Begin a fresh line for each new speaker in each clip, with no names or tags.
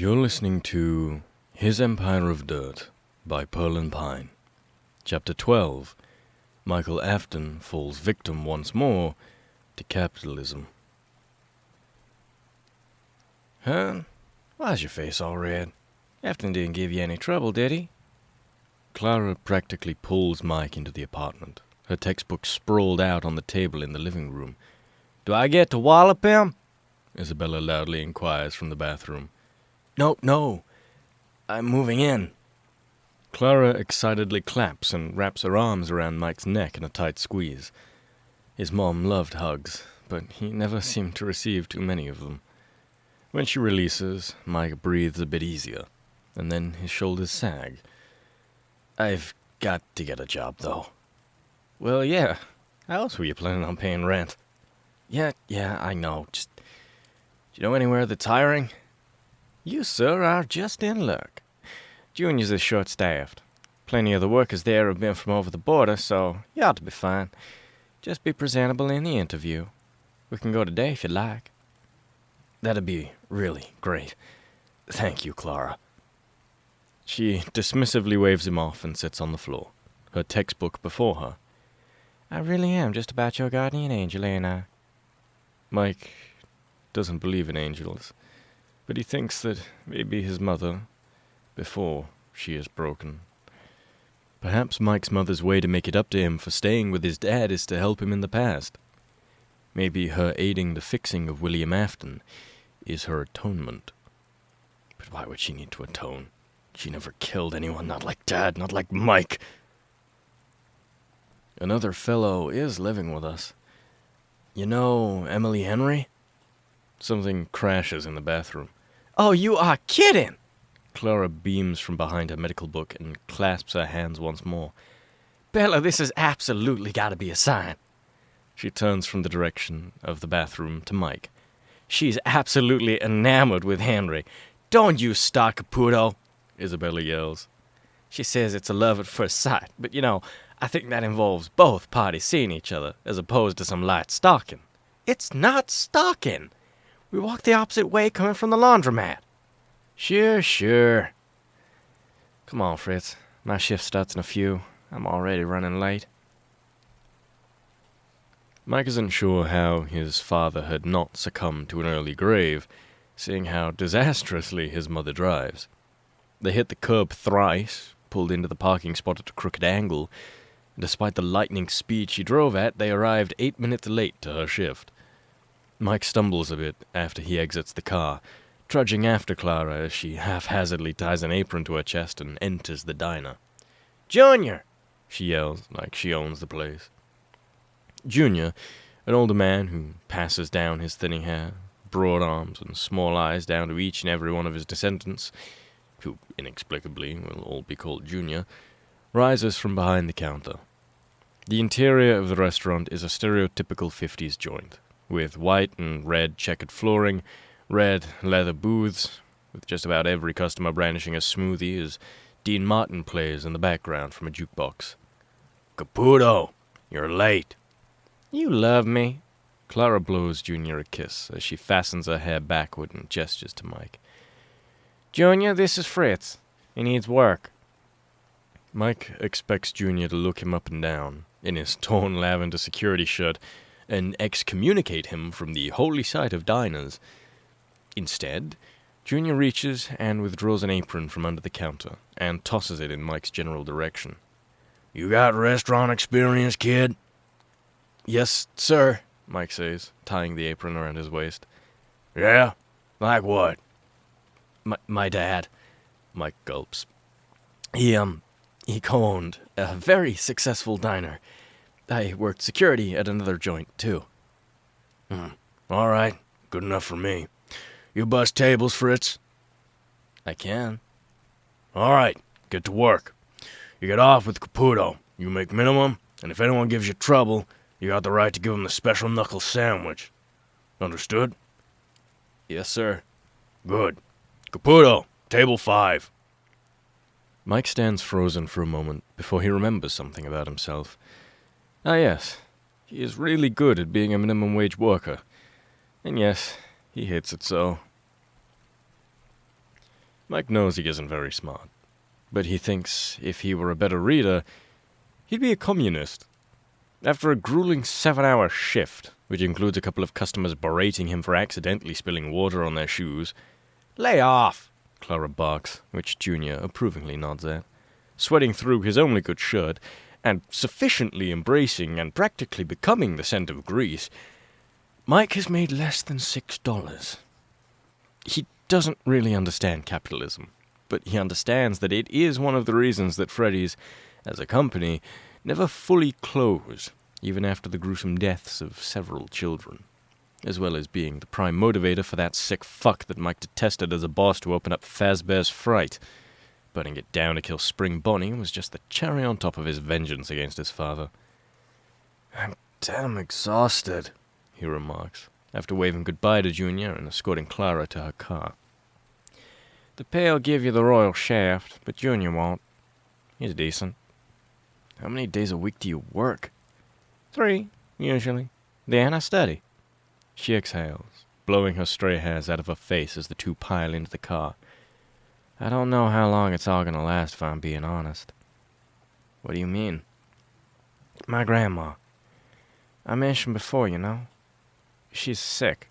You're listening to His Empire of Dirt by Pearlandpine. Chapter 12. Michael Afton falls victim once more to capitalism.
Huh? Why's your face all red? Afton didn't give you any trouble, did he?
Clara practically pulls Mike into the apartment, her textbook sprawled out on the table in the living room.
Do I get to wallop him?
Isabella loudly inquires from the bathroom.
No. I'm moving in.
Clara excitedly claps and wraps her arms around Mike's neck in a tight squeeze. His mom loved hugs, but he never seemed to receive too many of them. When she releases, Mike breathes a bit easier, and then his shoulders sag.
I've got to get a job, though.
Well, yeah. How else were you planning on paying rent?
Yeah, I know. Do you know anywhere that's hiring? You, sir, are just in luck. Junior's is short-staffed. Plenty of the workers there have been from over the border, so you ought to be fine. Just be presentable in the interview. We can go today if you'd like.
That'd be really great. Thank you, Clara. She dismissively waves him off and sits on the floor, her textbook before her.
I really am just about your guardian angel, ain't I?
Mike doesn't believe in angels, but he thinks that maybe his mother, before she is broken. Perhaps Mike's mother's way to make it up to him for staying with his dad is to help him in the past. Maybe her aiding the fixing of William Afton is her atonement. But why would she need to atone? She never killed anyone, not like Dad, not like Mike. Another fellow is living with us. You know Emily Henry? Something crashes in the bathroom.
Oh, you are kidding!
Clara beams from behind her medical book and clasps her hands once more.
Bella, this has absolutely got to be a sign.
She turns from the direction of the bathroom to Mike.
She's absolutely enamored with Henry. Don't you start, Caputo,
Isabella yells.
She says it's a love at first sight, but I think that involves both parties seeing each other, as opposed to some light stalking. It's not stalking. We walked the opposite way coming from the laundromat.
Sure. Come on, Fritz. My shift starts in a few. I'm already running late. Mike isn't sure how his father had not succumbed to an early grave, seeing how disastrously his mother drives. They hit the curb thrice, pulled into the parking spot at a crooked angle, and despite the lightning speed she drove at, they arrived 8 minutes late to her shift. Mike stumbles a bit after he exits the car, trudging after Clara as she haphazardly ties an apron to her chest and enters the diner.
Junior!
She yells like she owns the place. Junior, an older man who passes down his thinning hair, broad arms, and small eyes down to each and every one of his descendants, who inexplicably will all be called Junior, rises from behind the counter. The interior of the restaurant is a stereotypical 50s joint, with white and red checkered flooring, red leather booths, with just about every customer brandishing a smoothie as Dean Martin plays in the background from a jukebox.
Caputo, you're late.
You love me. Clara blows Junior a kiss as she fastens her hair backward and gestures to Mike.
Junior, this is Fritz. He needs work.
Mike expects Junior to look him up and down in his torn lavender security shirt and excommunicate him from the holy site of diners. Instead, Junior reaches and withdraws an apron from under the counter and tosses it in Mike's general direction.
You got restaurant experience, kid?
Yes, sir, Mike says, tying the apron around his waist.
Yeah? Like what?
My dad, Mike gulps. He co-owned a very successful diner. I worked security at another joint, too.
All right. Good enough for me. You bust tables, Fritz?
I can.
All right. Get to work. You get off with Caputo. You make minimum, and if anyone gives you trouble, you got the right to give them the special knuckle sandwich. Understood?
Yes, sir.
Good. Caputo, table 5.
Mike stands frozen for a moment before he remembers something about himself. Ah, yes. He is really good at being a minimum wage worker. And yes, he hates it so. Mike knows he isn't very smart, but he thinks if he were a better reader, he'd be a communist. After a grueling 7-hour shift, which includes a couple of customers berating him for accidentally spilling water on their shoes, "Lay off!" Clara barks, which Junior approvingly nods at, sweating through his only good shirt, and sufficiently embracing and practically becoming the scent of grease, Mike has made less than $6. He doesn't really understand capitalism, but he understands that it is one of the reasons that Freddy's, as a company, never fully close, even after the gruesome deaths of several children, as well as being the prime motivator for that sick fuck that Mike detested as a boss to open up Fazbear's Fright. Putting it down to kill Spring Bonnie was just the cherry on top of his vengeance against his father. "I'm damn exhausted," he remarks, after waving goodbye to Junior and escorting Clara to her car. "The pay'll give you the royal shaft, but Junior won't. He's decent." "How many days a week do you work?" 3, usually. Then I study." She exhales, blowing her stray hairs out of her face as the two pile into the car. "I don't know how long it's all gonna last, if I'm being honest." "What do you mean?" "My grandma. I mentioned before, you know. She's sick.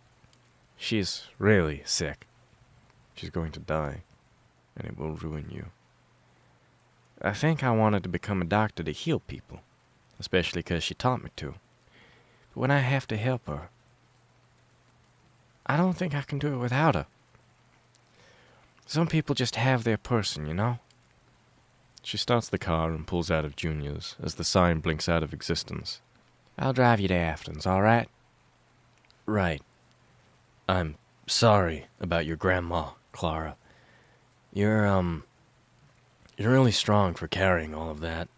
She's really sick. She's going to die, and it will ruin you. I think I wanted to become a doctor to heal people, especially 'cause she taught me to. But when I have to help her, I don't think I can do it without her. Some people just have their person, you know?" She starts the car and pulls out of Junior's as the sign blinks out of existence. "I'll drive you to Afton's, all right?" "Right. I'm sorry about your grandma, Clara. You're really strong for carrying all of that."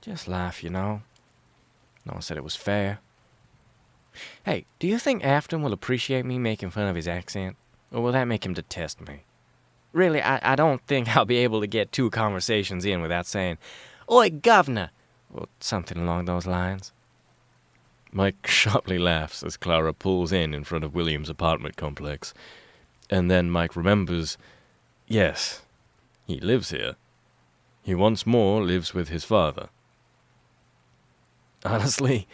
"Just life, you know. No one said it was fair. Hey, do you think Afton will appreciate me making fun of his accent? Or will that make him detest me? Really, I don't think I'll be able to get 2 conversations in without saying, 'Oi, governor,' or something along those lines." Mike sharply laughs as Clara pulls in front of William's apartment complex. And then Mike remembers, yes, he lives here. He once more lives with his father. "Honestly,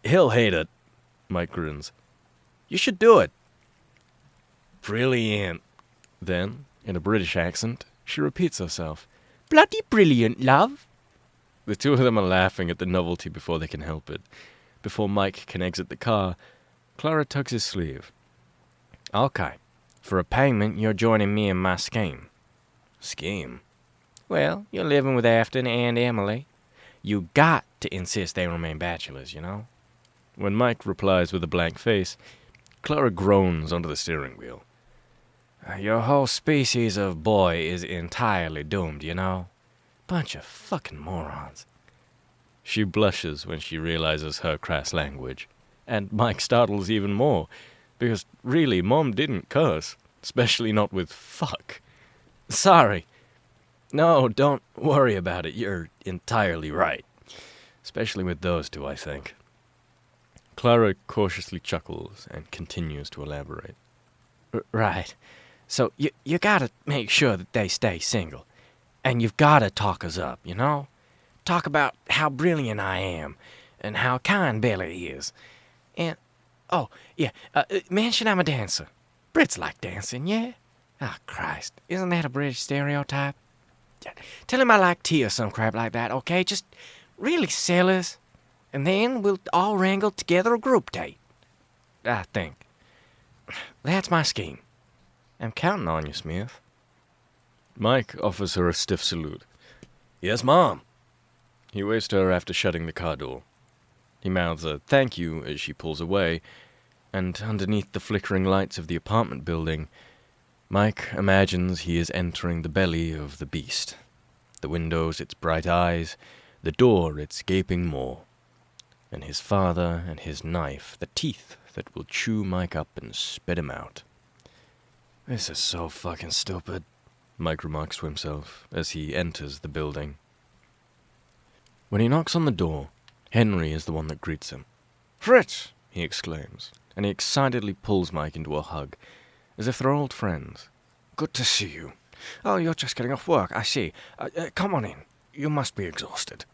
he'll hate it," Mike grins. "You should do it." "Brilliant." Then, in a British accent, she repeats herself. "Bloody brilliant, love." The two of them are laughing at the novelty before they can help it. Before Mike can exit the car, Clara tugs his sleeve. "Okay, for a payment, you're joining me in my scheme." "Scheme?" "Well, you're living with Afton and Emily. You got to insist they remain bachelors, you know." When Mike replies with a blank face, Clara groans under the steering wheel. "Your whole species of boy is entirely doomed, you know. Bunch of fucking morons." She blushes when she realizes her crass language, and Mike startles even more, because really, Mom didn't curse, especially not with fuck. "Sorry. No, don't worry about it. You're entirely right. Especially with those two, I think." Clara cautiously chuckles and continues to elaborate. "Right. So you gotta make sure that they stay single. And you've gotta talk us up, you know? Talk about how brilliant I am, and how kind Billy is. And, oh, yeah, mention I'm a dancer. Brits like dancing, yeah? Oh, Christ, isn't that a British stereotype? Tell him I like tea or some crap like that, okay? Just really sell us, and then we'll all wrangle together a group date. I think. That's my scheme. I'm counting on you, Smith." Mike offers her a stiff salute. "Yes, Mom." He waves to her after shutting the car door. He mouths a thank you as she pulls away, and underneath the flickering lights of the apartment building, Mike imagines he is entering the belly of the beast. The windows its bright eyes, the door its gaping maw, and his father and his knife, the teeth that will chew Mike up and spit him out. "This is so fucking stupid," Mike remarks to himself as he enters the building. When he knocks on the door, Henry is the one that greets him. "Fritz!" he exclaims, and he excitedly pulls Mike into a hug, as if they're old friends.
good to see you. Oh, you're just getting off work, I see. Come on in. You must be exhausted.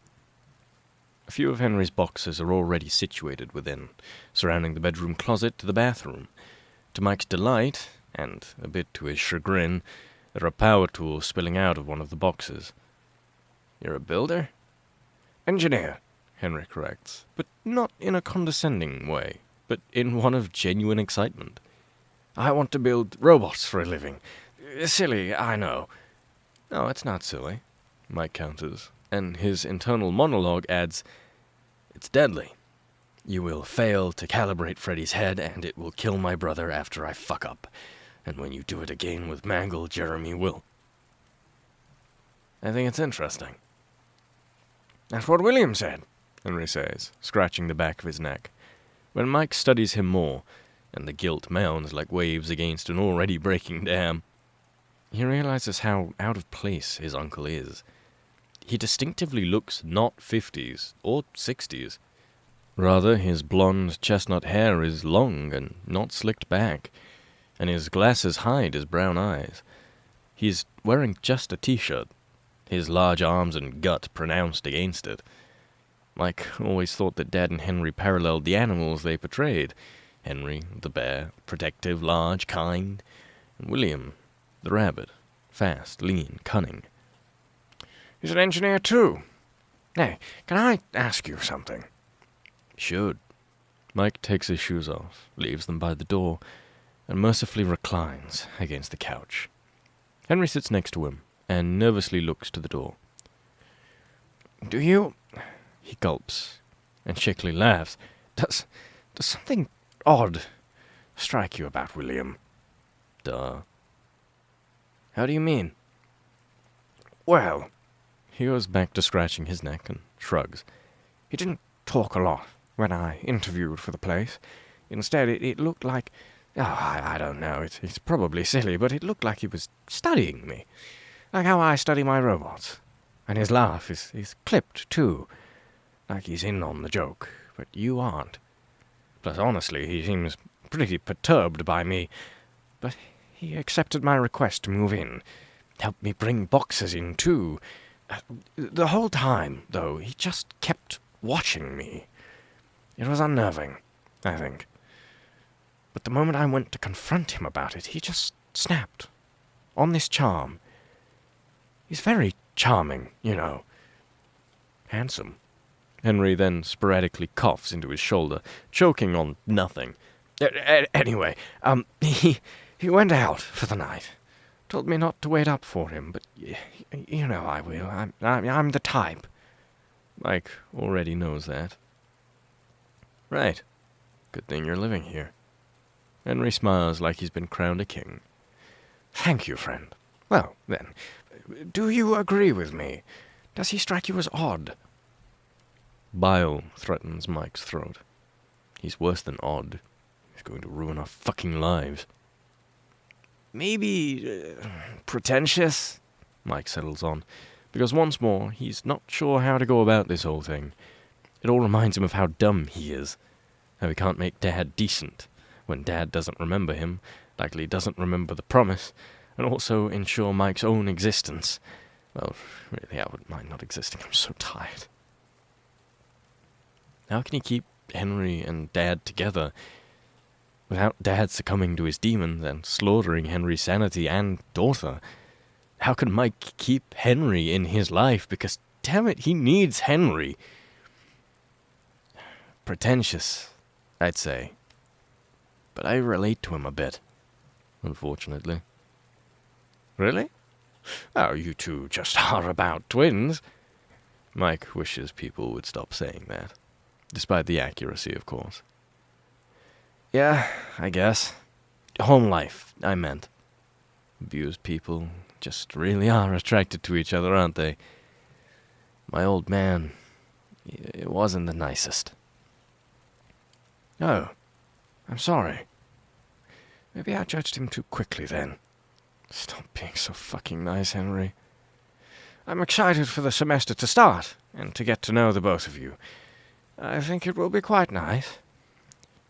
A few of Henry's boxes are already situated within, surrounding the bedroom closet to the bathroom. To Mike's delight, and a bit to his chagrin, there are power tools spilling out of one of the boxes. "You're a builder?"
Engineer,
Henry corrects, but not in a condescending way, but in one of genuine excitement.
I want to build robots for a living. Silly, I know.
"No, it's not silly," Mike counters, and his internal monologue adds, "It's deadly. You will fail to calibrate Freddy's head, and it will kill my brother after I fuck up. And when you do it again with Mangle, Jeremy will."
I think it's interesting. That's what William said,
Henry says, scratching the back of his neck. When Mike studies him more, and the guilt mounds like waves against an already breaking dam, he realizes how out of place his uncle is. He distinctively looks not 50s or 60s. Rather, his blonde chestnut hair is long and not slicked back, and his glasses hide his brown eyes. He's wearing just a t-shirt, his large arms and gut pronounced against it. Mike always thought that Dad and Henry paralleled the animals they portrayed. Henry, the bear, protective, large, kind, and William, the rabbit, fast, lean, cunning.
He's an engineer too. Hey, can I ask you something?
Should. Mike takes his shoes off, leaves them by the door, and mercifully reclines against the couch. Henry sits next to him and nervously looks to the door.
Do you...
He gulps and shakily laughs.
Does something odd strike you about William?
Duh.
How do you mean? Well,
he goes back to scratching his neck and shrugs.
He didn't talk a lot when I interviewed for the place. Instead, it looked like... I don't know, it's probably silly, but it looked like he was studying me. Like how I study my robots. And his laugh is clipped, too. Like he's in on the joke, but you aren't. Plus, honestly, he seems pretty perturbed by me. But he accepted my request to move in. Helped me bring boxes in, too. The whole time, though, he just kept watching me. It was unnerving, I think. But the moment I went to confront him about it, he just snapped. On this charm. He's very charming, you know. Handsome.
Henry then sporadically coughs into his shoulder, choking on nothing.
Anyway, he went out for the night. Told me not to wait up for him, but you know I will. I'm the type.
Mike already knows that. Right. Good thing you're living here. Henry smiles like he's been crowned a king.
Thank you, friend. Well, then, do you agree with me? Does he strike you as odd?
Bile threatens Mike's throat. He's worse than odd. He's going to ruin our fucking lives.
Maybe pretentious?
Mike settles on, because once more, he's not sure how to go about this whole thing. It all reminds him of how dumb he is. How he can't make Dad decent, when Dad doesn't remember him, likely doesn't remember the promise, and also ensure Mike's own existence. Well, really, I wouldn't mind not existing. I'm so tired. How can he keep Henry and Dad together without Dad succumbing to his demons and slaughtering Henry's sanity and daughter? How can Mike keep Henry in his life? Because, damn it, he needs Henry. Pretentious, I'd say. But I relate to him a bit, unfortunately.
Really? Oh, you two just are about twins.
Mike wishes people would stop saying that. Despite the accuracy, of course. Yeah, I guess. Home life, I meant. Abused people just really are attracted to each other, aren't they? My old man, it wasn't the nicest.
Oh, I'm sorry. Maybe I judged him too quickly then.
Stop being so fucking nice, Henry.
I'm excited for the semester to start, and to get to know the both of you. I think it will be quite nice.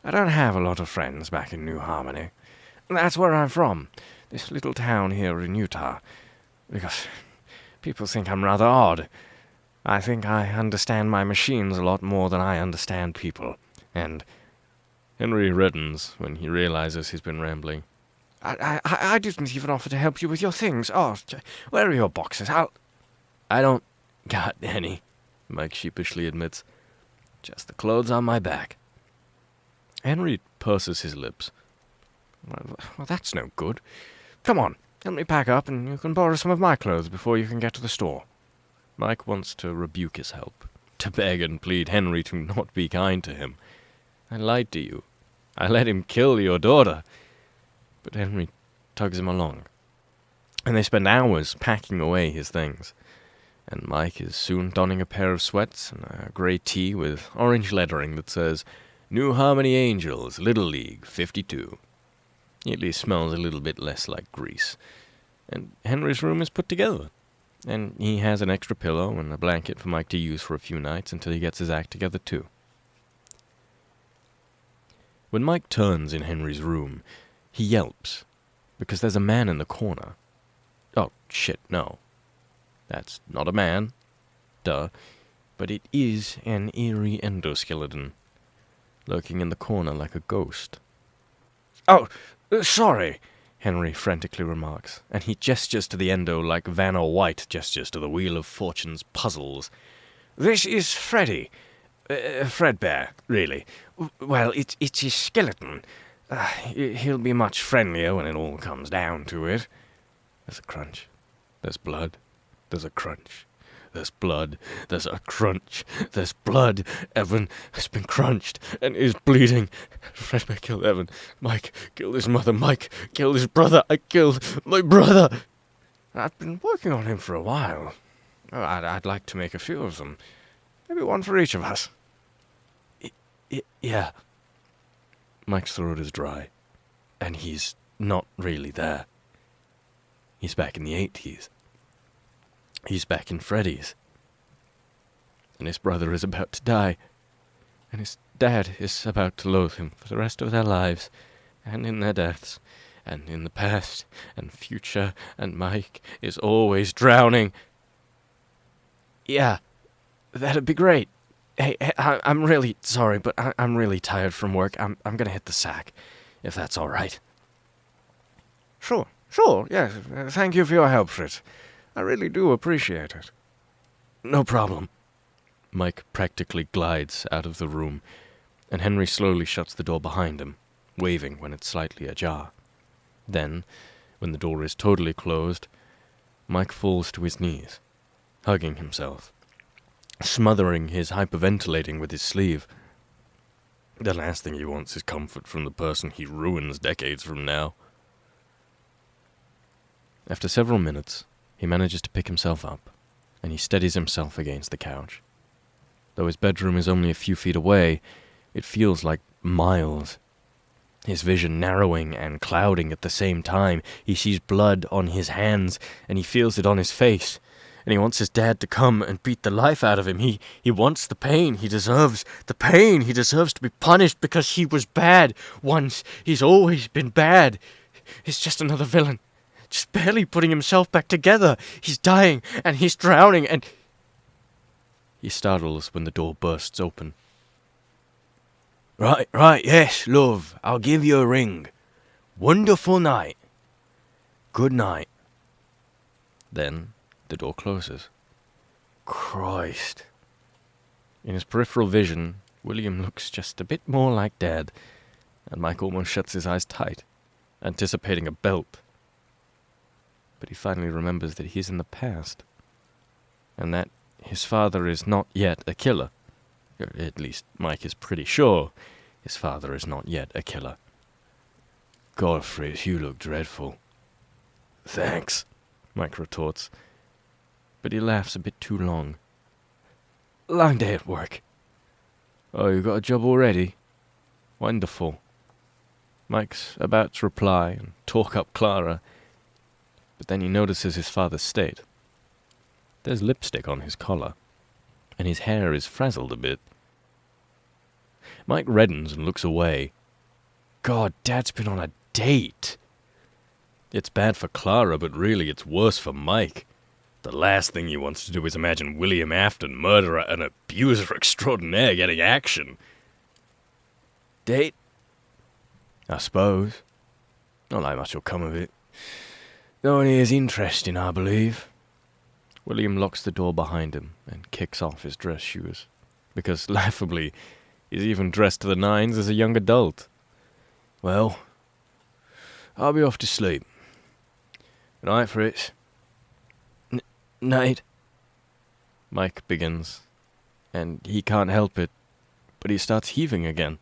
I don't have a lot of friends back in New Harmony. That's where I'm from. this little town here in Utah, because people think I'm rather odd. I think I understand my machines a lot more than I understand people, and
Henry reddens when he realizes he's been rambling.
I didn't even offer to help you with your things. Oh, where are your boxes?
I don't got any, Mike sheepishly admits. Just the clothes on my back. Henry purses his lips.
Well, that's no good. Come on, help me pack up, and you can borrow some of my clothes before you can get to the store.
Mike wants to rebuke his help, to beg and plead Henry to not be kind to him. I lied to you. I let him kill your daughter. But Henry tugs him along, and they spend hours packing away his things. And Mike is soon donning a pair of sweats and a grey tee with orange lettering that says, New Harmony Angels, Little League, 52. He at least smells a little bit less like grease. And Henry's room is put together. And he has an extra pillow and a blanket for Mike to use for a few nights until he gets his act together too. When Mike turns in Henry's room, he yelps, because there's a man in the corner. Oh, shit, no. That's not a man. Duh. But it is an eerie endoskeleton, lurking in the corner like a ghost.
Oh, sorry, Henry frantically remarks, and he gestures to the endo like Vanna White gestures to the Wheel of Fortune's puzzles. This is Freddy. Fredbear, really. Well, it's his skeleton. He'll be much friendlier when it all comes down to it.
There's a crunch. There's blood. There's a crunch. There's blood. There's a crunch. There's blood. Evan has been crunched and is bleeding. Fredbear killed Evan. Mike killed his mother. Mike killed his brother. I killed my brother.
I've been working on him for a while. I'd like to make a few of them. Maybe one for each of us.
Yeah. Mike's throat is dry, and he's not really there. He's back in the 80s. He's back in Freddy's. And his brother is about to die, and his dad is about to loathe him for the rest of their lives, and in their deaths, and in the past, and future, and Mike is always drowning.
Yeah, that'd be great. Hey, I'm really sorry, but I'm really tired from work. I'm gonna hit the sack, if that's all right. Sure, yes. Thank you for your help, Fritz. I really do appreciate it.
No problem. Mike practically glides out of the room, and Henry slowly shuts the door behind him, waving when it's slightly ajar. Then, when the door is totally closed, Mike falls to his knees, hugging himself, smothering his hyperventilating with his sleeve. The last thing he wants is comfort from the person he ruins decades from now. After several minutes, he manages to pick himself up, and he steadies himself against the couch. Though his bedroom is only a few feet away, it feels like miles. His vision narrowing and clouding at the same time. He sees blood on his hands, and he feels it on his face. And he wants his dad to come and beat the life out of him. He wants the pain. He deserves the pain. He deserves to be punished because he was bad once. He's always been bad. He's just another villain, just barely putting himself back together. He's dying, and he's drowning, and... He startles when the door bursts open.
Right, yes, love. I'll give you a ring. Wonderful night. Good night.
Then the door closes.
Christ.
In his peripheral vision, William looks just a bit more like Dad, and Mike almost shuts his eyes tight, anticipating a belt. But he finally remembers that he's in the past, and that his father is not yet a killer. At least Mike is pretty sure his father is not yet a killer.
God, Fritz, you look dreadful.
Thanks, Mike retorts, but he laughs a bit too long.
Long day at work.
Oh, you got a job already? Wonderful. Mike's about to reply and talk up Clara, but then he notices his father's state. There's lipstick on his collar, and his hair is frazzled a bit. Mike reddens and looks away. God, Dad's been on a date. It's bad for Clara, but really it's worse for Mike. The last thing he wants to do is imagine William Afton, murderer and abuser extraordinaire, getting action.
Date? I suppose. Not like much will come of it. No one here's interesting, I believe.
William locks the door behind him and kicks off his dress shoes, because, laughably, he's even dressed to the nines as a young adult.
Well, I'll be off to sleep. Good night, Fritz. Night.
Mike begins, and he can't help it, but he starts heaving again.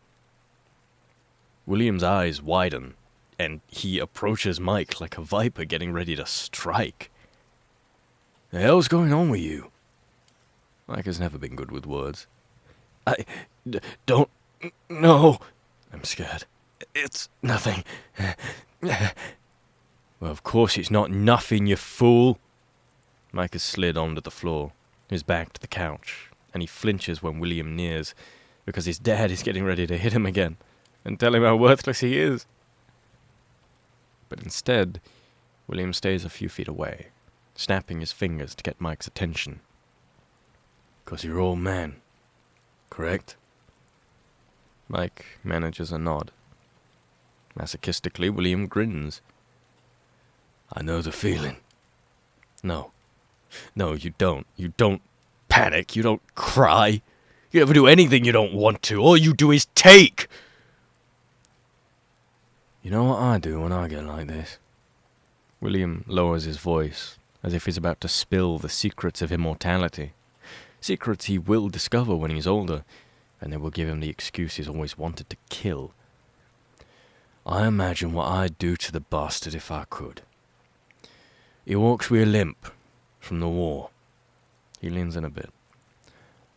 William's eyes widen, and he approaches Mike like a viper getting ready to strike.
The hell's going on with you?
Mike has never been good with words.
Don't know. I'm scared. It's nothing.
Well, of course it's not nothing, you fool. Mike has slid onto the floor, his back to the couch, and he flinches when William nears, because his dad is getting ready to hit him again and tell him how worthless he is. But instead, William stays a few feet away, snapping his fingers to get Mike's attention.
'Cause you're old man, correct?
Mike manages a nod. Masochistically, William grins.
I know the feeling.
No, you don't. You don't panic. You don't cry. You never do anything you don't want to. All you do is take.
You know what I do when I get like this?
William lowers his voice, as if he's about to spill the secrets of immortality. Secrets he will discover when he's older, and they will give him the excuse he's always wanted to kill.
I imagine what I'd do to the bastard if I could. He walks with a limp from the war.
He leans in a bit.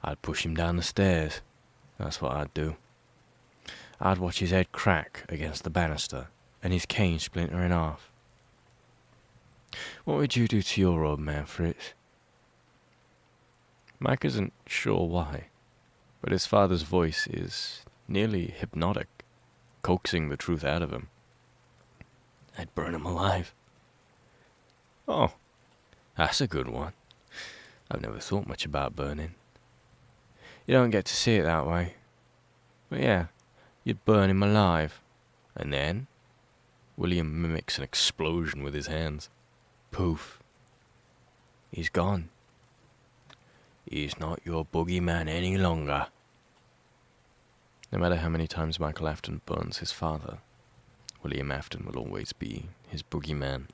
I'd push him down the stairs. That's what I'd do. I'd watch his head crack against the banister and his cane splinter in half. What would you do to your old man, Fritz?
Mike isn't sure why, but his father's voice is nearly hypnotic, coaxing the truth out of him.
I'd burn him alive.
Oh,
that's a good one. I've never thought much about burning. You don't get to see it that way. But yeah, you'd burn him alive. And then?
William mimics an explosion with his hands.
Poof. He's gone. He's not your boogeyman any longer.
No matter how many times Michael Afton burns his father, William Afton will always be his boogeyman.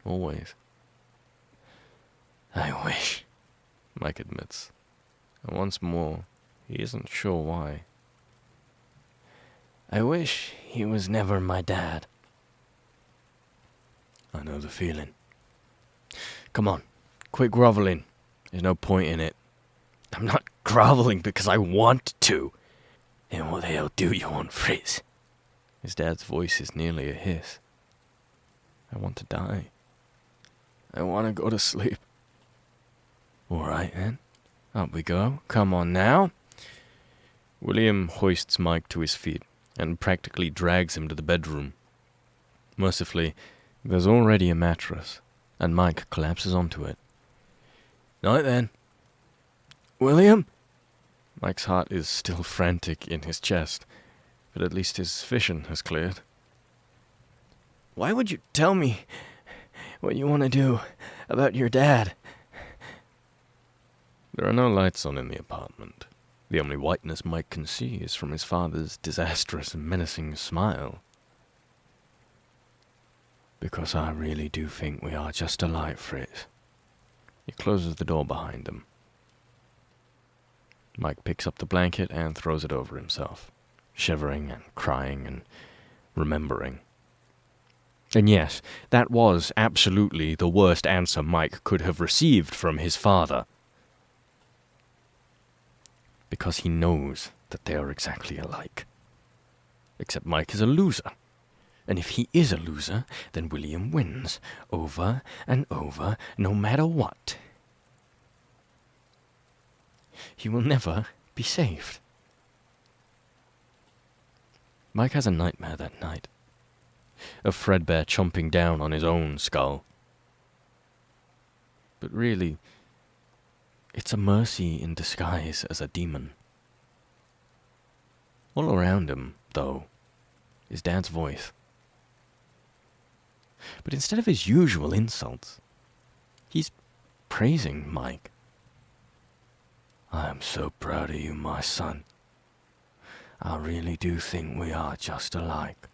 Always.
I wish,
Mike admits. And once more, he isn't sure why.
I wish he was never my dad. I know the feeling. Come on, quit groveling. There's no point in it.
I'm not groveling because I want to.
Then what the hell do you want, Fritz?
His dad's voice is nearly a hiss. I want to die. I want to go to sleep.
All right, then. Up we go. Come on now.
William hoists Mike to his feet and practically drags him to the bedroom. Mercifully, there's already a mattress, and Mike collapses onto it.
Night then. William?
Mike's heart is still frantic in his chest, but at least his vision has cleared.
Why would you tell me what you want to do about your dad?
There are no lights on in the apartment. The only whiteness Mike can see is from his father's disastrous and menacing smile.
Because I really do think we are just alike, Fritz.
He closes the door behind him. Mike picks up the blanket and throws it over himself, shivering and crying and remembering. And yes, that was absolutely the worst answer Mike could have received from his father. Because he knows that they are exactly alike. Except Mike is a loser. And if he is a loser, then William wins, over and over, no matter what. He will never be saved. Mike has a nightmare that night. of Fredbear chomping down on his own skull. But really, it's a mercy in disguise as a demon. All around him, though, is Dad's voice. But instead of his usual insults, he's praising Mike. I am so proud of you, my son. I really do think we are just alike.